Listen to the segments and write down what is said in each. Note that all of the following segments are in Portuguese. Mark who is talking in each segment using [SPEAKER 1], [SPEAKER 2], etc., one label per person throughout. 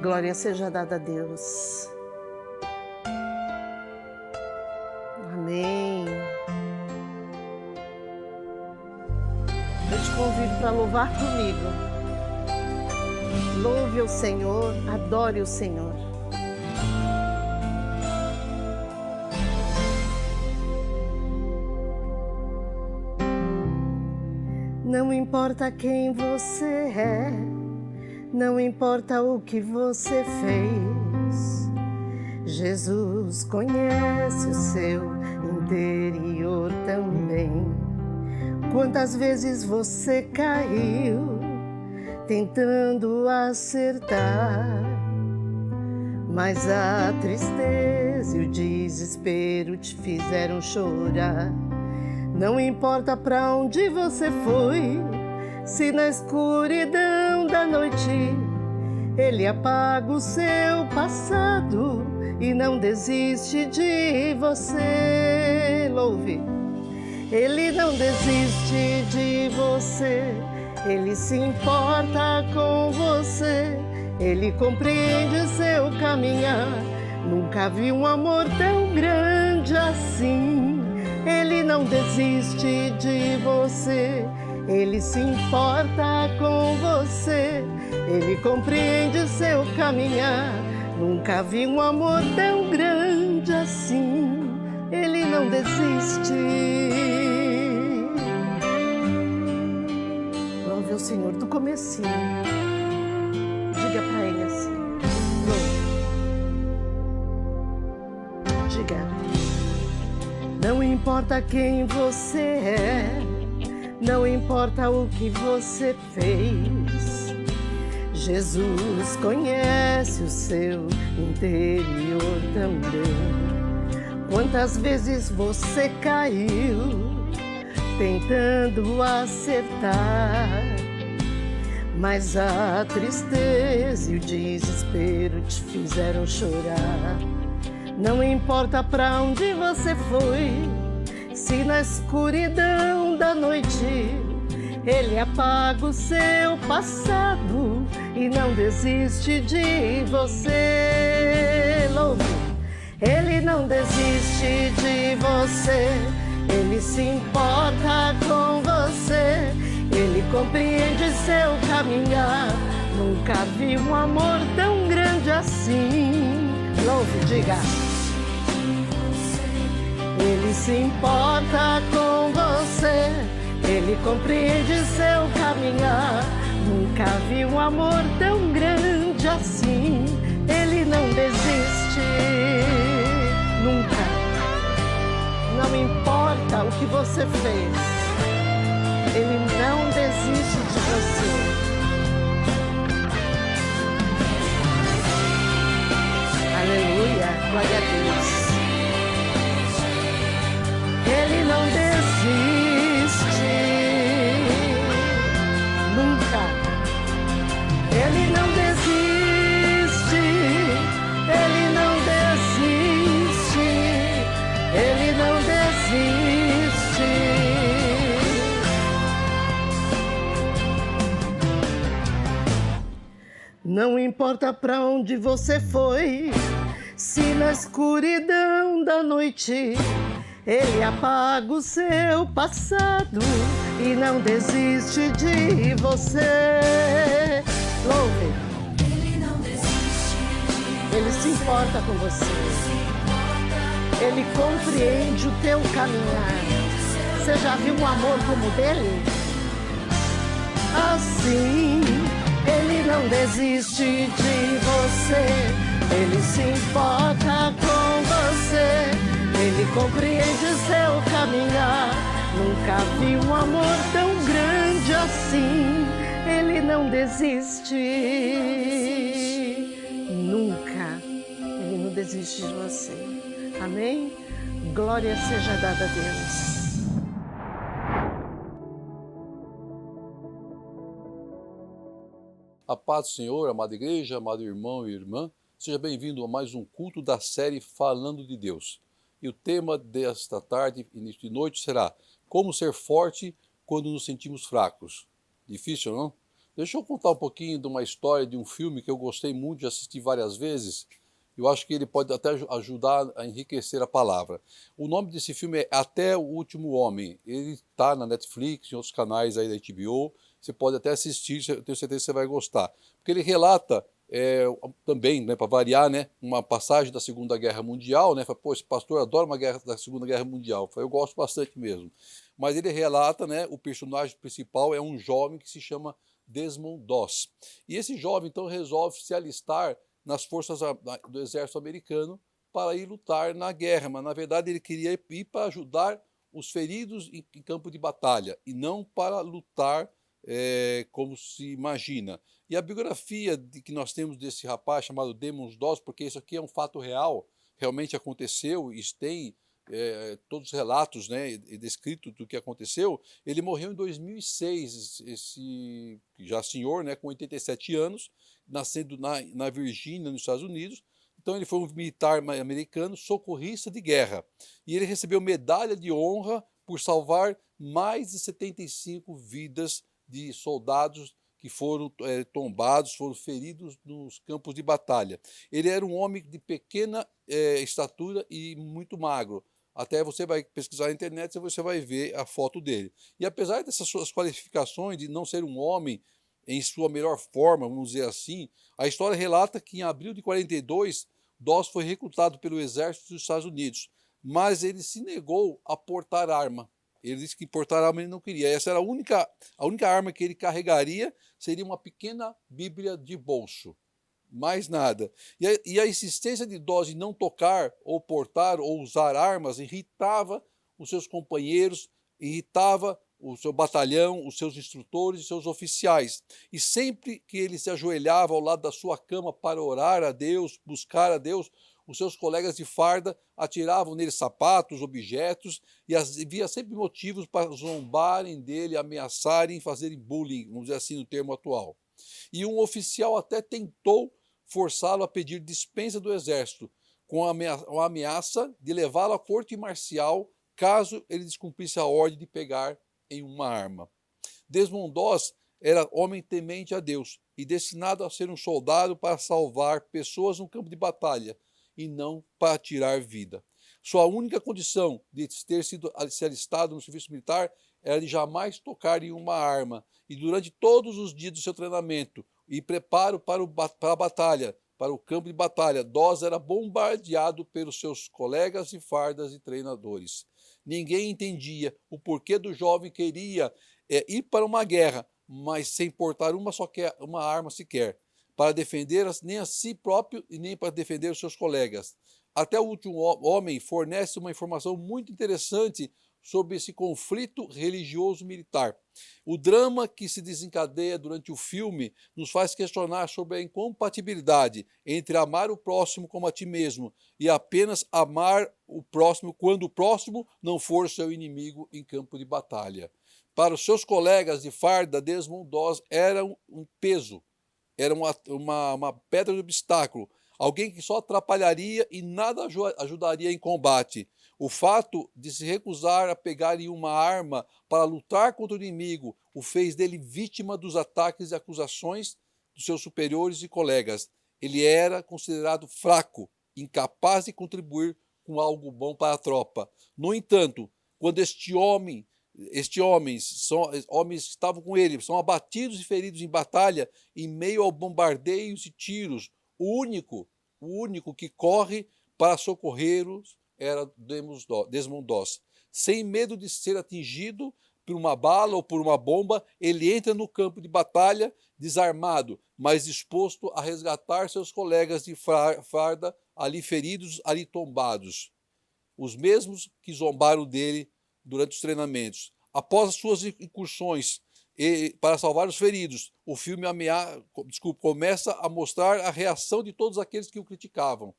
[SPEAKER 1] Glória seja dada a Deus. Amém. Eu te convido para louvar comigo. Louve o Senhor, adore o Senhor. Não importa quem você é, não importa o que você fez, Jesus conhece o seu interior também. Quantas vezes você caiu tentando acertar, mas a tristeza e o desespero te fizeram chorar. Não importa pra onde você foi, se na escuridão da noite Ele apaga o seu passado e não desiste de você. Louve! Ele não desiste de você, Ele se importa com você, Ele compreende seu caminhar. Nunca vi um amor tão grande assim. Ele não desiste de você, Ele se importa com você, Ele compreende seu caminhar. Nunca vi um amor tão grande assim. Ele não desiste. Louve o Senhor do comecinho. Diga para Ele assim. Louve. Diga. Não importa quem você é, não importa o que você fez, Jesus conhece o seu interior também. Quantas vezes você caiu tentando acertar, mas a tristeza e o desespero te fizeram chorar. Não importa pra onde você foi, se na escuridão da noite Ele apaga o seu passado e não desiste de você. Louve! Ele não desiste de você, Ele se importa com você, Ele compreende seu caminhar. Nunca vi um amor tão grande assim. Louve, diga. Ele se importa com você, Ele compreende seu caminhar. Nunca vi um amor tão grande assim. Ele não desiste, nunca. Não importa o que você fez, Ele não desiste de você. Aleluia, glória a Deus. Ele não desiste, nunca. Ele não desiste, Ele não desiste, Ele não desiste. Não importa pra onde você foi, se na escuridão da noite Ele apaga o seu passado e não desiste de você. Louve! Ele não desiste de você. Ele se importa com você. Ele compreende o teu caminhar. Você já viu um amor como o dele? Assim, Ele não desiste de você. Ele se importa com você. Ele compreende seu caminhar. Nunca vi um amor tão grande assim. Ele não desiste. Nunca. Ele não desiste de você. Amém? Glória seja dada a Deus.
[SPEAKER 2] A paz do Senhor, amada igreja, amado irmão e irmã, seja bem-vindo a mais um culto da série Falando de Deus. E o tema desta tarde, início de noite, será Como ser forte quando nos sentimos fracos. Difícil, não? Deixa eu contar um pouquinho de uma história de um filme que eu gostei muito de assistir várias vezes. Eu acho que ele pode até ajudar a enriquecer a palavra. O nome desse filme é Até o Último Homem. Ele está na Netflix, em outros canais aí da HBO. Você pode até assistir, eu tenho certeza que você vai gostar. Porque ele relata também, né, para variar, né, uma passagem da Segunda Guerra Mundial. Né, fala, pô, esse pastor adora uma guerra da Segunda Guerra Mundial. Eu gosto bastante mesmo. Mas ele relata, né, o personagem principal é um jovem que se chama Desmond Doss. E esse jovem, então, resolve se alistar nas forças do exército americano para ir lutar na guerra, mas na verdade ele queria ir para ajudar os feridos em campo de batalha e não para lutar como se imagina. E a biografia que nós temos desse rapaz chamado Desmond Doss, porque isso aqui é um fato real, realmente aconteceu, e tem todos os relatos, né, descritos do que aconteceu. Ele morreu em 2006, esse já senhor, né, com 87 anos, nascendo na Virgínia, nos Estados Unidos. Então ele foi um militar americano, socorrista de guerra. E ele recebeu medalha de honra por salvar mais de 75 vidas de soldados que foram tombados, foram feridos nos campos de batalha. Ele era um homem de pequena estatura e muito magro. Até você vai pesquisar na internet e você vai ver a foto dele. E apesar dessas suas qualificações de não ser um homem em sua melhor forma, vamos dizer assim, a história relata que em abril de 42, Doss foi recrutado pelo exército dos Estados Unidos, mas ele se negou a portar arma. Ele disse que portar arma ele não queria. Essa era a única arma que ele carregaria, seria uma pequena Bíblia de bolso. Mais nada. E a insistência de Doss em não tocar, ou portar, ou usar armas irritava os seus companheiros, irritava o seu batalhão, os seus instrutores e seus oficiais. E sempre que ele se ajoelhava ao lado da sua cama para orar a Deus, buscar a Deus, os seus colegas de farda atiravam nele sapatos, objetos, e havia sempre motivos para zombarem dele, ameaçarem, fazerem bullying, vamos dizer assim no termo atual. E um oficial até tentou forçá-lo a pedir dispensa do exército, com a ameaça de levá-lo à corte marcial caso ele descumprisse a ordem de pegar em uma arma. Desmond Doss era homem temente a Deus e destinado a ser um soldado para salvar pessoas no campo de batalha e não para tirar vida. Sua única condição de ter sido se alistado no serviço militar era de jamais tocar em uma arma. E durante todos os dias do seu treinamento e preparo para a batalha, para o campo de batalha, Doss era bombardeado pelos seus colegas de fardas e treinadores. Ninguém entendia o porquê do jovem queria ir para uma guerra, mas sem portar uma arma sequer, para defender nem a si próprio e nem para defender os seus colegas. Até o Último Homem fornece uma informação muito interessante sobre esse conflito religioso-militar. O drama que se desencadeia durante o filme nos faz questionar sobre a incompatibilidade entre amar o próximo como a ti mesmo e apenas amar o próximo quando o próximo não for seu inimigo em campo de batalha. Para os seus colegas de farda, Desmond Doss era um peso, era uma pedra de obstáculo, alguém que só atrapalharia e nada ajudaria em combate. O fato de se recusar a pegar em uma arma para lutar contra o inimigo o fez dele vítima dos ataques e acusações dos seus superiores e colegas. Ele era considerado fraco, incapaz de contribuir com algo bom para a tropa. No entanto, quando homens que estavam com ele, são abatidos e feridos em batalha, em meio a bombardeios e tiros, o único que corre para socorrê-los era Desmond Doss. Sem medo de ser atingido por uma bala ou por uma bomba, ele entra no campo de batalha desarmado, mas disposto a resgatar seus colegas de farda ali feridos, ali tombados. Os mesmos que zombaram dele durante os treinamentos. Após as suas incursões para salvar os feridos, o filme começa a mostrar a reação de todos aqueles que o criticavam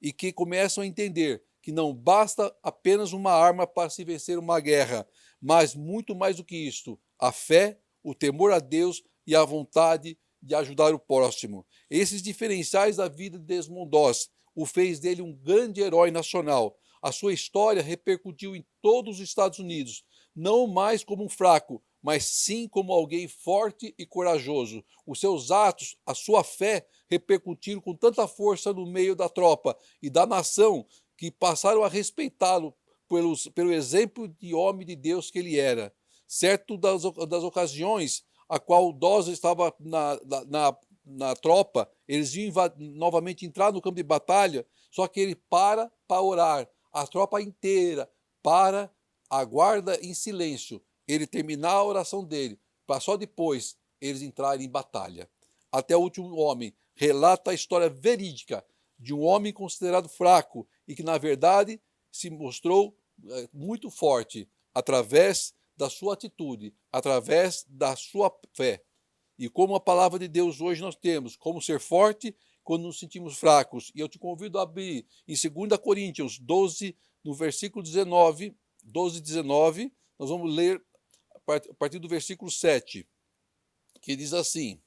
[SPEAKER 2] e que começam a entender que não basta apenas uma arma para se vencer uma guerra, mas muito mais do que isto, a fé, o temor a Deus e a vontade de ajudar o próximo. Esses diferenciais da vida de Desmond Doss o fez dele um grande herói nacional. A sua história repercutiu em todos os Estados Unidos, não mais como um fraco, mas sim como alguém forte e corajoso. Os seus atos, a sua fé, repercutiram com tanta força no meio da tropa e da nação que passaram a respeitá-lo pelo exemplo de homem de Deus que ele era. Certo das ocasiões a qual o Dawes estava na tropa, eles iam novamente entrar no campo de batalha, só que ele para orar. A tropa inteira aguarda em silêncio ele terminar a oração dele, para só depois eles entrarem em batalha. Até o último homem relata a história verídica de um homem considerado fraco e que, na verdade, se mostrou muito forte através da sua atitude, através da sua fé. E como a palavra de Deus hoje nós temos, como ser forte quando nos sentimos fracos. E eu te convido a abrir em 2 Coríntios 12, no versículo 19, 12 e 19, nós vamos ler a partir do versículo 7, que diz assim: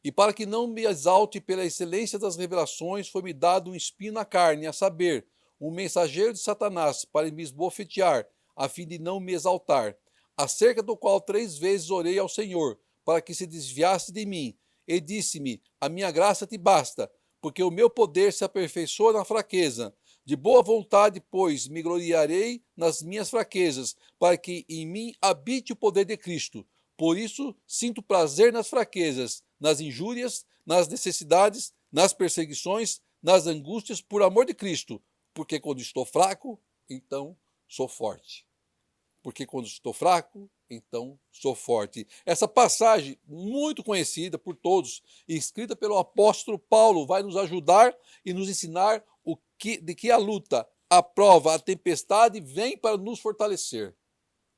[SPEAKER 2] E para que não me exalte pela excelência das revelações, foi-me dado um espinho na carne, a saber, um mensageiro de Satanás, para me esbofetear, a fim de não me exaltar, acerca do qual 3 vezes orei ao Senhor, para que se desviasse de mim, e disse-me: a minha graça te basta, porque o meu poder se aperfeiçoa na fraqueza. De boa vontade, pois, me gloriarei nas minhas fraquezas, para que em mim habite o poder de Cristo. Por isso, sinto prazer nas fraquezas, nas injúrias, nas necessidades, nas perseguições, nas angústias, por amor de Cristo. Porque quando estou fraco, então sou forte. Porque quando estou fraco, então sou forte. Essa passagem, muito conhecida por todos, escrita pelo apóstolo Paulo, vai nos ajudar e nos ensinar de que a luta, a prova, a tempestade vem para nos fortalecer.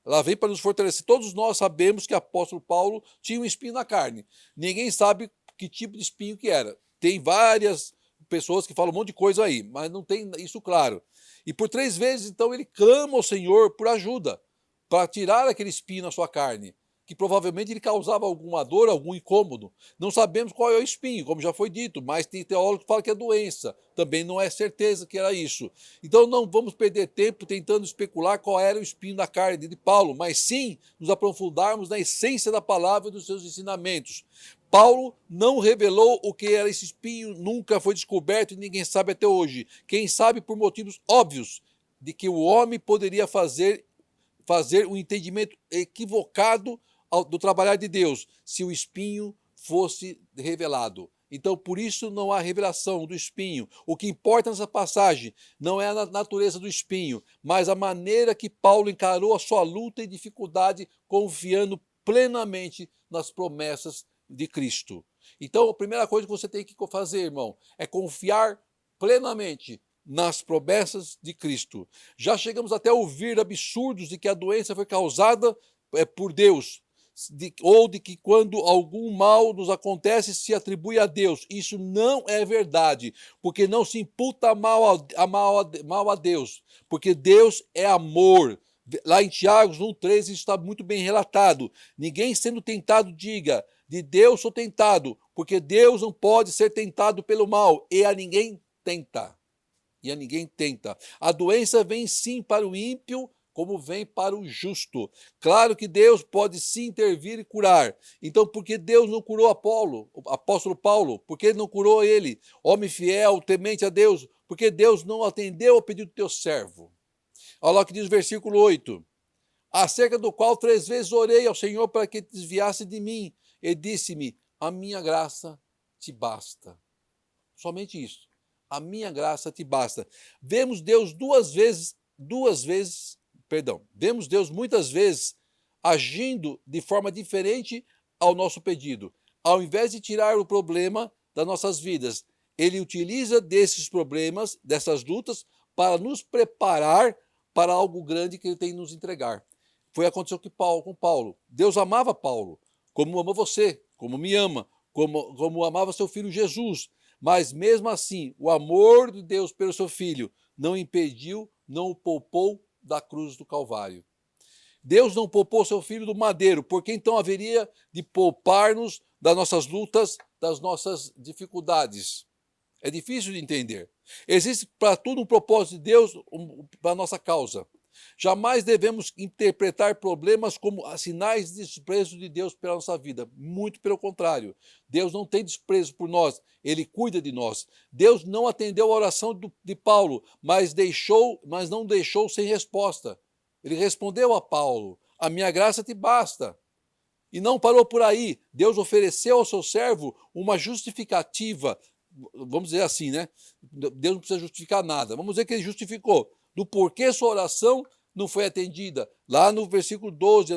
[SPEAKER 2] Ela vem para nos fortalecer. Todos nós sabemos que o apóstolo Paulo tinha um espinho na carne. Ninguém sabe que tipo de espinho que era. Tem várias pessoas que falam um monte de coisa aí, mas não tem isso claro. E por 3 vezes, então, ele clama ao Senhor por ajuda, para tirar aquele espinho na sua carne, que provavelmente ele causava alguma dor, algum incômodo. Não sabemos qual é o espinho, como já foi dito, mas tem teólogo que fala que é doença. Também não é certeza que era isso. Então não vamos perder tempo tentando especular qual era o espinho na carne de Paulo, mas sim nos aprofundarmos na essência da palavra e dos seus ensinamentos. Paulo não revelou o que era esse espinho, nunca foi descoberto e ninguém sabe até hoje. Quem sabe por motivos óbvios de que o homem poderia fazer um entendimento equivocado do trabalhar de Deus, se o espinho fosse revelado. Então, por isso não há revelação do espinho. O que importa nessa passagem não é a natureza do espinho, mas a maneira que Paulo encarou a sua luta e dificuldade, confiando plenamente nas promessas de Cristo. Então, a primeira coisa que você tem que fazer, irmão, é confiar plenamente nas promessas de Cristo. Já chegamos até a ouvir absurdos de que a doença foi causada por Deus, ou de que quando algum mal nos acontece se atribui a Deus. Isso não é verdade, porque não se imputa mal a Deus, porque Deus é amor. Lá em Tiago 1,13 está muito bem relatado: ninguém sendo tentado diga, de Deus sou tentado, porque Deus não pode ser tentado pelo mal, e a ninguém tenta. A doença vem sim para o ímpio, como vem para o justo. Claro que Deus pode sim intervir e curar. Então, por que Deus não curou o apóstolo Paulo? Por que ele não curou ele? Homem fiel, temente a Deus. Porque Deus não atendeu ao pedido do teu servo. Olha lá o que diz o versículo 8. Acerca do qual 3 vezes orei ao Senhor para que te desviasse de mim. E disse-me: a minha graça te basta. Somente isso. A minha graça te basta. Vemos Deus vemos Deus muitas vezes agindo de forma diferente ao nosso pedido. Ao invés de tirar o problema das nossas vidas, ele utiliza desses problemas, dessas lutas, para nos preparar para algo grande que ele tem que nos entregar. Foi aconteceu com Paulo. Deus amava Paulo, como ama você, como me ama, como amava seu filho Jesus. Mas mesmo assim, o amor de Deus pelo seu filho não impediu, não o poupou da cruz do Calvário. Deus não poupou seu filho do madeiro, porque então haveria de poupar-nos das nossas lutas, das nossas dificuldades. É difícil de entender. Existe para tudo um propósito de Deus para a nossa causa. Jamais devemos interpretar problemas como sinais de desprezo de Deus pela nossa vida. Muito pelo contrário. Deus não tem desprezo por nós, Ele cuida de nós. Deus não atendeu a oração de Paulo, mas não deixou sem resposta. Ele respondeu a Paulo: a minha graça te basta. E não parou por aí. Deus ofereceu ao seu servo uma justificativa, vamos dizer assim, né? Deus não precisa justificar nada. Vamos dizer que ele justificou do porquê sua oração não foi atendida. Lá no versículo 12,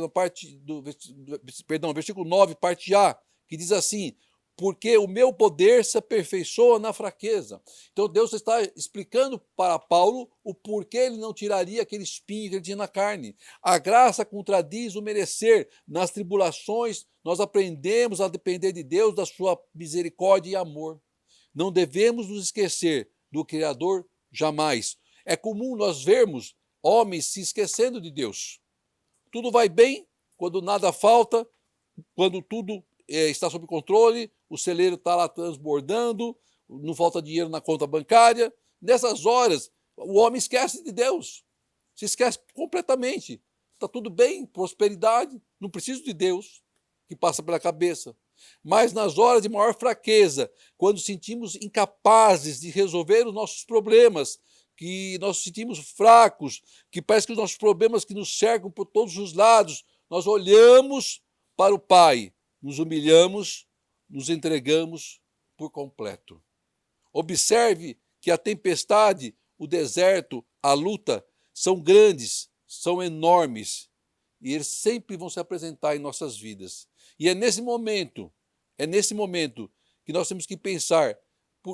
[SPEAKER 2] versículo 9, parte A, que diz assim: porque o meu poder se aperfeiçoa na fraqueza. Então Deus está explicando para Paulo o porquê ele não tiraria aquele espinho que ele tinha na carne. A graça contradiz o merecer. Nas tribulações nós aprendemos a depender de Deus, da sua misericórdia e amor. Não devemos nos esquecer do Criador jamais. É comum nós vermos homens se esquecendo de Deus. Tudo vai bem quando nada falta, quando tudo está sob controle, o celeiro está lá transbordando, não falta dinheiro na conta bancária. Nessas horas, o homem esquece de Deus, se esquece completamente. Está tudo bem, prosperidade, não preciso de Deus, que passa pela cabeça. Mas nas horas de maior fraqueza, quando sentimos incapazes de resolver os nossos problemas, que nós sentimos fracos, que parece que os nossos problemas que nos cercam por todos os lados, nós olhamos para o Pai, nos humilhamos, nos entregamos por completo. Observe que a tempestade, o deserto, a luta são grandes, são enormes e eles sempre vão se apresentar em nossas vidas. E é nesse momento que nós temos que pensar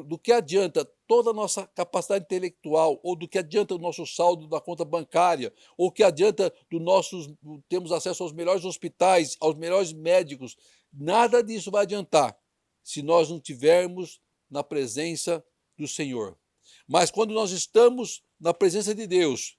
[SPEAKER 2] do que adianta toda a nossa capacidade intelectual, ou do que adianta o nosso saldo da conta bancária, ou que adianta termos acesso aos melhores hospitais, aos melhores médicos. Nada disso vai adiantar se nós não tivermos na presença do Senhor. Mas quando nós estamos na presença de Deus,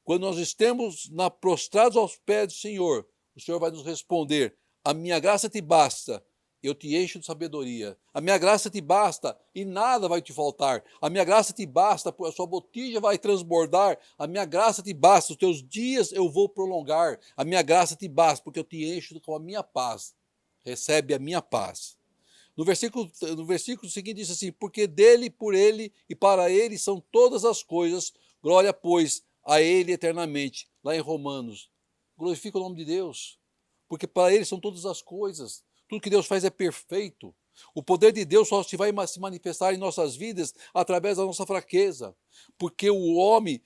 [SPEAKER 2] quando nós estamos prostrados aos pés do Senhor, o Senhor vai nos responder: a minha graça te basta, eu te encho de sabedoria. A minha graça te basta e nada vai te faltar. A minha graça te basta, a sua botija vai transbordar. A minha graça te basta, os teus dias eu vou prolongar. A minha graça te basta, porque eu te encho com a minha paz. Recebe a minha paz. No versículo seguinte diz assim: porque dele, por ele e para ele são todas as coisas, glória, pois, a ele eternamente. Lá em Romanos. Glorifica o nome de Deus, porque para ele são todas as coisas. Tudo que Deus faz é perfeito. O poder de Deus só vai se manifestar em nossas vidas através da nossa fraqueza. Porque o homem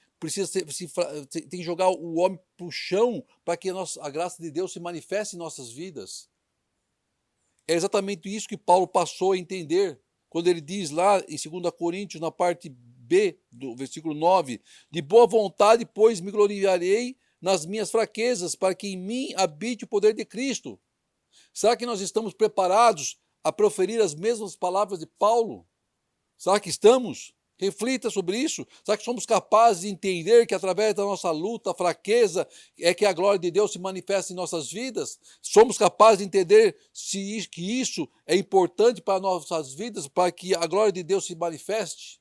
[SPEAKER 2] tem que jogar o homem para o chão para que a graça de Deus se manifeste em nossas vidas. É exatamente isso que Paulo passou a entender quando ele diz lá em 2 Coríntios, na parte B do versículo 9: de boa vontade, pois, me gloriarei nas minhas fraquezas, para que em mim habite o poder de Cristo. Será que nós estamos preparados a proferir as mesmas palavras de Paulo? Será que estamos? Reflita sobre isso. Será que somos capazes de entender que através da nossa luta, fraqueza, é que a glória de Deus se manifesta em nossas vidas? Somos capazes de entender que isso é importante para nossas vidas, para que a glória de Deus se manifeste?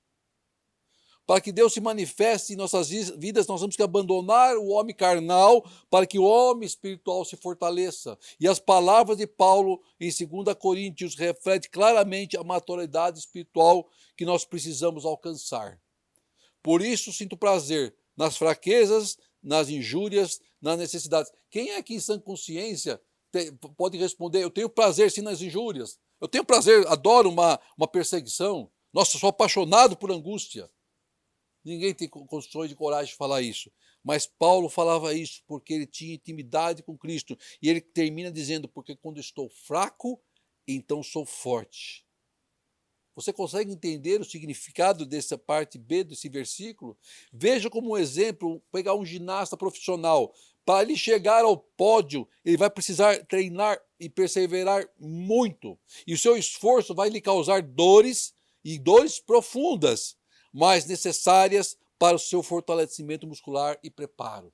[SPEAKER 2] Para que Deus se manifeste em nossas vidas, nós temos que abandonar o homem carnal para que o homem espiritual se fortaleça. E as palavras de Paulo em 2 Coríntios refletem claramente a maturidade espiritual que nós precisamos alcançar. Por isso sinto prazer nas fraquezas, nas injúrias, nas necessidades. Quem é que em sã consciência pode responder: eu tenho prazer sim nas injúrias, eu tenho prazer, adoro uma perseguição, nossa, sou apaixonado por angústia. Ninguém tem condições de coragem de falar isso. Mas Paulo falava isso porque ele tinha intimidade com Cristo. E ele termina dizendo: porque quando estou fraco, então sou forte. Você consegue entender o significado dessa parte B desse versículo? Veja como um exemplo, pegar um ginasta profissional. Para ele chegar ao pódio, ele vai precisar treinar e perseverar muito. E o seu esforço vai lhe causar dores, e dores profundas, mas necessárias para o seu fortalecimento muscular e preparo.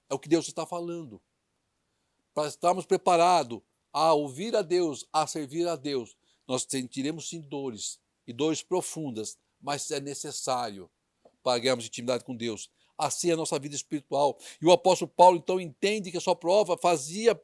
[SPEAKER 2] É o que Deus está falando. Para estarmos preparados a ouvir a Deus, a servir a Deus, nós sentiremos sim dores, e dores profundas, mas é necessário para ganharmos intimidade com Deus. assim é a nossa vida espiritual. E o apóstolo Paulo, então, entende que a sua prova fazia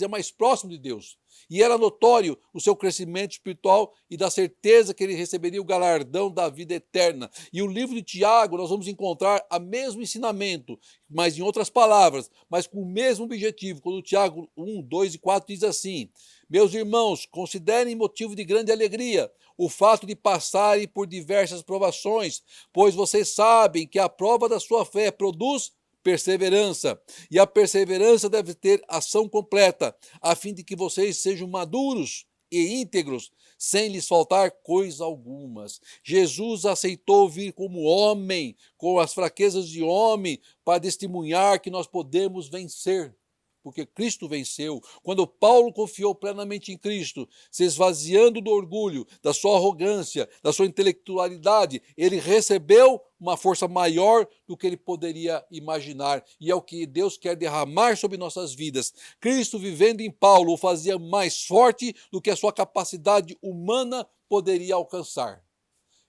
[SPEAKER 2] mais próximo de Deus. E era notório o seu crescimento espiritual e da certeza que ele receberia o galardão da vida eterna. E o livro de Tiago, nós vamos encontrar o mesmo ensinamento, mas em outras palavras, mas com o mesmo objetivo. Quando Tiago 1, 2 e 4 diz assim: meus irmãos, considerem motivo de grande alegria o fato de passarem por diversas provações, pois vocês sabem que a prova da sua fé produz perseverança, e a perseverança deve ter ação completa, a fim de que vocês sejam maduros e íntegros, sem lhes faltar coisa algumas. Jesus aceitou vir como homem, com as fraquezas de homem, para testemunhar que nós podemos vencer. Porque Cristo venceu. Quando Paulo confiou plenamente em Cristo, se esvaziando do orgulho, da sua arrogância, da sua intelectualidade, ele recebeu uma força maior do que ele poderia imaginar. E é o que Deus quer derramar sobre nossas vidas. Cristo, vivendo em Paulo, o fazia mais forte do que a sua capacidade humana poderia alcançar.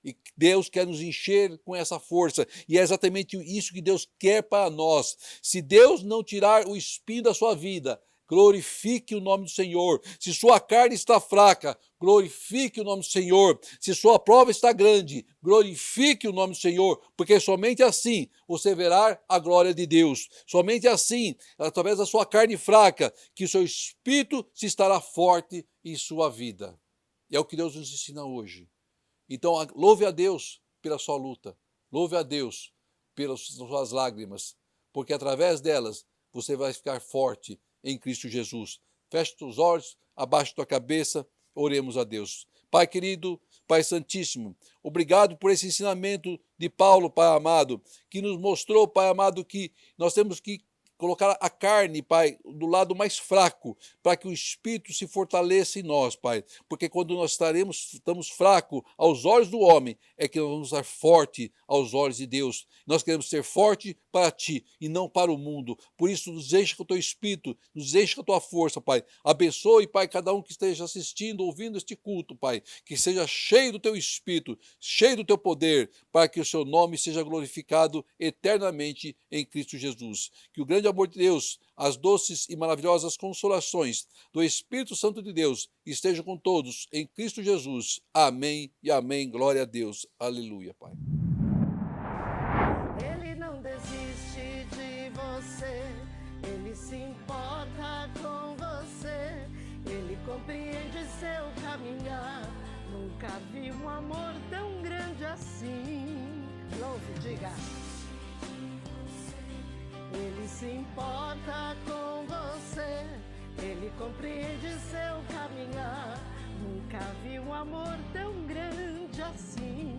[SPEAKER 2] E Deus quer nos encher com essa força. E é exatamente isso que Deus quer para nós. Se Deus não tirar o espinho da sua vida, glorifique o nome do Senhor. Se sua carne está fraca, glorifique o nome do Senhor. Se sua prova está grande, glorifique o nome do Senhor. Porque somente assim você verá a glória de Deus. Somente assim, através da sua carne fraca, que o seu espírito se estará forte em sua vida. E é o que Deus nos ensina hoje. Então, louve a Deus pela sua luta, louve a Deus pelas suas lágrimas, porque através delas você vai ficar forte em Cristo Jesus. Feche os olhos, abaixe tua cabeça, oremos a Deus. Pai querido, Pai Santíssimo, obrigado por esse ensinamento de Paulo, Pai amado, que nos mostrou, Pai amado, que nós temos que colocar a carne, Pai, do lado mais fraco, para que o Espírito se fortaleça em nós, Pai. Porque quando nós estamos fracos aos olhos do homem, é que nós vamos estar forte aos olhos de Deus. Nós queremos ser forte para Ti e não para o mundo. Por isso, nos enche com o Teu Espírito, nos enche com a Tua força, Pai. Abençoe, Pai, cada um que esteja assistindo, ouvindo este culto, Pai. Que seja cheio do Teu Espírito, cheio do Teu poder, para que o Seu nome seja glorificado eternamente em Cristo Jesus. Que o grande amor de Deus, as doces e maravilhosas consolações do Espírito Santo de Deus estejam com todos em Cristo Jesus. Amém e amém. Glória a Deus. Aleluia, Pai.
[SPEAKER 1] Ele não desiste de você, ele se importa com você, ele compreende seu caminhar. Nunca vi um amor tão grande assim. Louve, diga. Ele se importa com você, ele compreende seu caminhar. Nunca vi um amor tão grande assim.